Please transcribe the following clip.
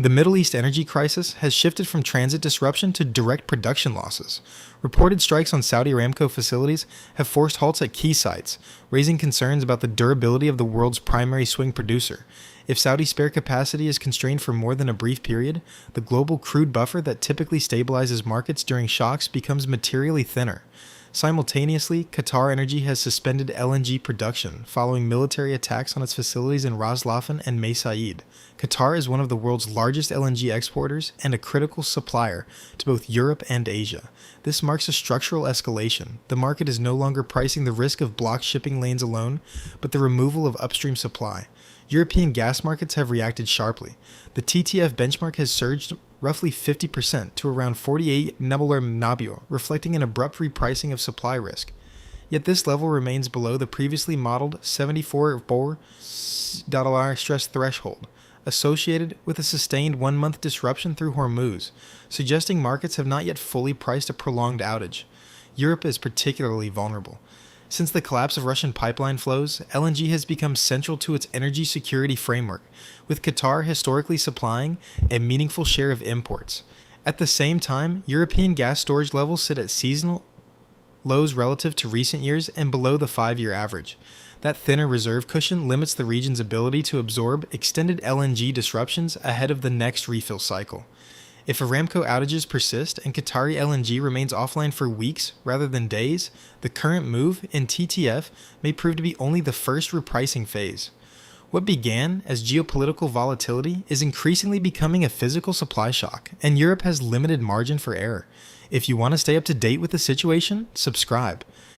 The Middle East energy crisis has shifted from transit disruption to direct production losses. Reported strikes on Saudi Aramco facilities have forced halts at key sites, raising concerns about the durability of the world's primary swing producer. If Saudi spare capacity is constrained for more than a brief period, the global crude buffer that typically stabilizes markets during shocks becomes materially thinner. Simultaneously, Qatar Energy has suspended LNG production following military attacks on its facilities in Ras Laffan and May Said. Qatar is one of the world's largest LNG exporters and a critical supplier to both Europe and Asia. This marks a structural escalation. The market is no longer pricing the risk of blocked shipping lanes alone, but the removal of upstream supply. European gas markets have reacted sharply. The TTF benchmark has surged roughly 50% to around 48 nabio, reflecting an abrupt repricing of supply risk. Yet this level remains below the previously modeled 74 stress threshold, associated with a sustained one-month disruption through Hormuz, suggesting markets have not yet fully priced a prolonged outage. Europe is particularly vulnerable. Since the collapse of Russian pipeline flows, LNG has become central to its energy security framework, with Qatar historically supplying a meaningful share of imports. At the same time, European gas storage levels sit at seasonal lows relative to recent years and below the 5-year average. That thinner reserve cushion limits the region's ability to absorb extended LNG disruptions ahead of the next refill cycle. If Aramco outages persist and Qatari LNG remains offline for weeks rather than days, the current move in TTF may prove to be only the first repricing phase. What began as geopolitical volatility is increasingly becoming a physical supply shock, and Europe has limited margin for error. If you want to stay up to date with the situation, subscribe.